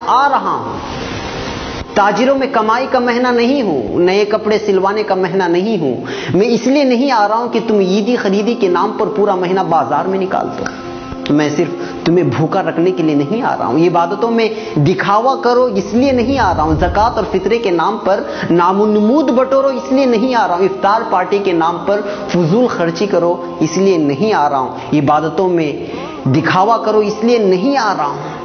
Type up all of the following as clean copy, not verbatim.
آ رہا ہوں. تاجروں میں کمائی کا مہینہ نہیں ہوں, نئے کپڑے سلوانے کا مہینہ نہیں ہوں. میں اس لیے نہیں آ رہا ہوں کہ تم عیدی خریدی کے نام پر پورا مہینہ بازار میں نکال دو. میں صرف تمہیں بھوکا رکھنے کے لیے نہیں آ رہا ہوں. عبادتوں میں دکھاوا کرو اس لیے نہیں آ رہا ہوں. زکوٰۃ اور فطرے کے نام پر نام و نمود بٹورو اس لیے نہیں آ رہا ہوں. افطار پارٹی کے نام پر فضول خرچی کرو اس لیے نہیں آ رہا ہوں. عبادتوں میں دکھاوا کرو اس لیے نہیں آ رہا ہوں.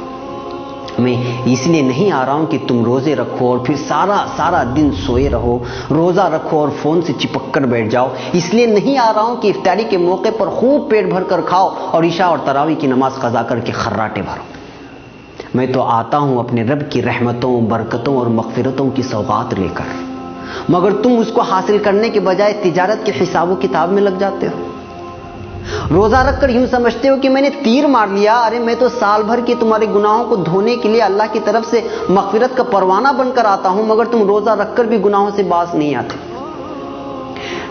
میں اس لیے نہیں آ رہا ہوں کہ تم روزے رکھو اور پھر سارا دن سوئے رہو, روزہ رکھو اور فون سے چپک کر بیٹھ جاؤ. اس لیے نہیں آ رہا ہوں کہ افطاری کے موقع پر خوب پیٹ بھر کر کھاؤ اور عشاء اور تراویح کی نماز قضا کر کے خراٹے بھرو. میں تو آتا ہوں اپنے رب کی رحمتوں, برکتوں اور مغفرتوں کی سوغات لے کر, مگر تم اس کو حاصل کرنے کے بجائے تجارت کے حساب و کتاب میں لگ جاتے ہو. روزہ رکھ کر یوں سمجھتے ہو کہ میں نے تیر مار لیا. ارے میں تو سال بھر کے تمہارے گناہوں کو دھونے کے لیے اللہ کی طرف سے مغفرت کا پروانہ بن کر آتا ہوں, مگر تم روزہ رکھ کر بھی گناہوں سے باز نہیں آتے.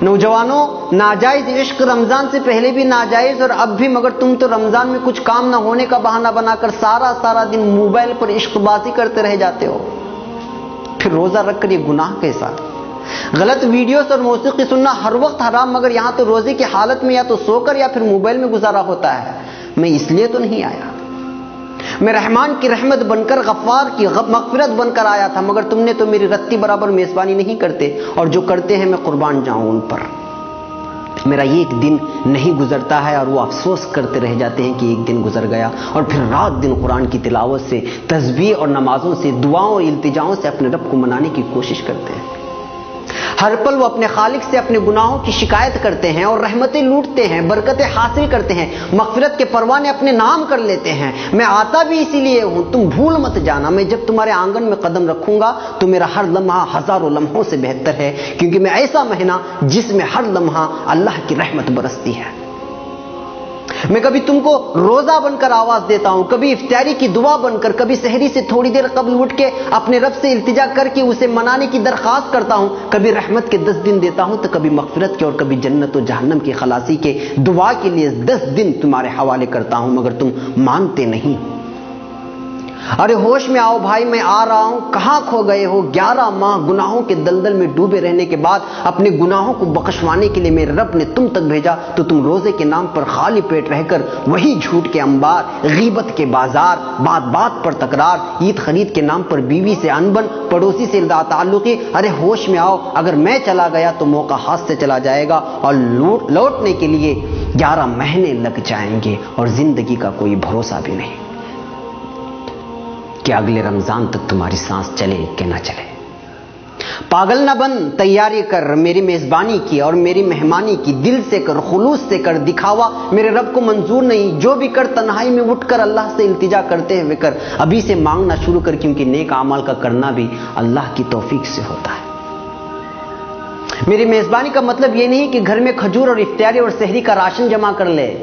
نوجوانوں, ناجائز عشق رمضان سے پہلے بھی ناجائز اور اب بھی, مگر تم تو رمضان میں کچھ کام نہ ہونے کا بہانہ بنا کر سارا دن موبائل پر عشق بازی کرتے رہ جاتے ہو. پھر روزہ رکھ کر یہ گناہ کیسا؟ غلط ویڈیوز اور موسیقی سننا ہر وقت حرام, مگر یہاں تو روزے کی حالت میں یا تو سو کر یا پھر موبائل میں گزارا ہوتا ہے. میں اس لیے تو نہیں آیا. میں رحمان کی رحمت بن کر, غفار کی مغفرت بن کر آیا تھا, مگر تم نے تو میری رتی برابر میزبانی نہیں کرتے, اور جو کرتے ہیں میں قربان جاؤں ان پر. میرا یہ ایک دن نہیں گزرتا ہے اور وہ افسوس کرتے رہ جاتے ہیں کہ ایک دن گزر گیا, اور پھر رات دن قرآن کی تلاوت سے, تسبیح اور نمازوں سے, دعاؤں اور التجاؤں سے اپنے رب کو منانے کی کوشش کرتے ہیں. ہر پل وہ اپنے خالق سے اپنے گناہوں کی شکایت کرتے ہیں اور رحمتیں لوٹتے ہیں, برکتیں حاصل کرتے ہیں, مغفرت کے پروانے اپنے نام کر لیتے ہیں. میں آتا بھی اسی لیے ہوں, تم بھول مت جانا. میں جب تمہارے آنگن میں قدم رکھوں گا تو میرا ہر لمحہ ہزاروں لمحوں سے بہتر ہے, کیونکہ میں ایسا مہینہ جس میں ہر لمحہ اللہ کی رحمت برستی ہے. میں کبھی تم کو روزہ بن کر آواز دیتا ہوں, کبھی افطاری کی دعا بن کر, کبھی سحری سے تھوڑی دیر قبل اٹھ کے اپنے رب سے التجا کر کے اسے منانے کی درخواست کرتا ہوں, کبھی رحمت کے 10 دن دیتا ہوں تو کبھی مغفرت کے, اور کبھی جنت و جہنم کی خلاصی کے دعا کے لیے 10 دن تمہارے حوالے کرتا ہوں, مگر تم مانتے نہیں. ارے ہوش میں آؤ بھائی, میں آ رہا ہوں. کہاں کھو گئے ہو؟ 11 ماہ گناہوں کے دلدل میں ڈوبے رہنے کے بعد اپنے گناہوں کو بخشوانے کے لیے میرے رب نے تم تک بھیجا, تو تم روزے کے نام پر خالی پیٹ رہ کر وہی جھوٹ کے انبار, غیبت کے بازار, بات پر تکرار, عید خرید کے نام پر بیوی سے انبن, پڑوسی سے تعلقی. ارے ہوش میں آؤ, اگر میں چلا گیا تو موقع ہاتھ سے چلا جائے گا, اور لوٹنے کے لیے 11 مہینے لگ جائیں گے, اور زندگی کا کوئی بھروسہ بھی نہیں کہ اگلے رمضان تک تمہاری سانس چلے کہ نہ چلے. پاگل نہ بن, تیاری کر میری میزبانی کی اور میری مہمانی کی. دل سے کر, خلوص سے کر, دکھاوا میرے رب کو منظور نہیں. جو بھی کر تنہائی میں اٹھ کر اللہ سے التجا کرتے ہوئے کر, ابھی سے مانگنا شروع کر, کیونکہ نیک اعمال کا کرنا بھی اللہ کی توفیق سے ہوتا ہے. میری میزبانی کا مطلب یہ نہیں کہ گھر میں کھجور اور افطاری اور سحری کا راشن جمع کر لے.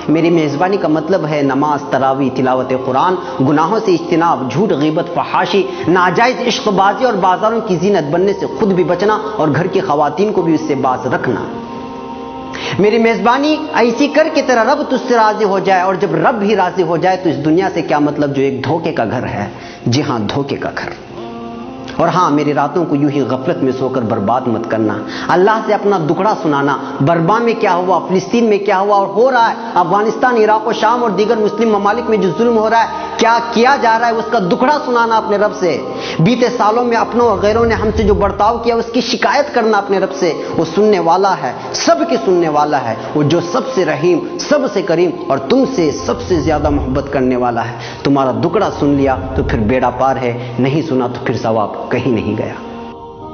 میری میزبانی کا مطلب ہے نماز, تراویح, تلاوت قرآن, گناہوں سے اجتناب, جھوٹ, غیبت, فحاشی, ناجائز عشق بازی اور بازاروں کی زینت بننے سے خود بھی بچنا, اور گھر کی خواتین کو بھی اس سے باز رکھنا. میری میزبانی ایسی کر کے تیرا رب تجھ سے راضی ہو جائے, اور جب رب ہی راضی ہو جائے تو اس دنیا سے کیا مطلب جو ایک دھوکے کا گھر ہے. جی ہاں, دھوکے کا گھر. اور ہاں, میری راتوں کو یوں ہی غفلت میں سو کر برباد مت کرنا. اللہ سے اپنا دکھڑا سنانا, برما میں کیا ہوا, فلسطین میں کیا ہوا اور ہو رہا ہے, افغانستان, عراق و شام اور دیگر مسلم ممالک میں جو ظلم ہو رہا ہے, کیا کیا جا رہا ہے, اس کا دکھڑا سنانا اپنے رب سے. بیتے سالوں میں اپنوں اور غیروں نے ہم سے جو برتاؤ کیا اس کی شکایت کرنا اپنے رب سے. وہ سننے والا ہے, سب کے سننے والا ہے, وہ جو سب سے رحیم, سب سے کریم اور تم سے سب سے زیادہ محبت کرنے والا ہے. تمہارا دکھڑا سن لیا تو پھر بیڑا پار ہے, نہیں سنا تو پھر ثواب کہیں نہیں گیا.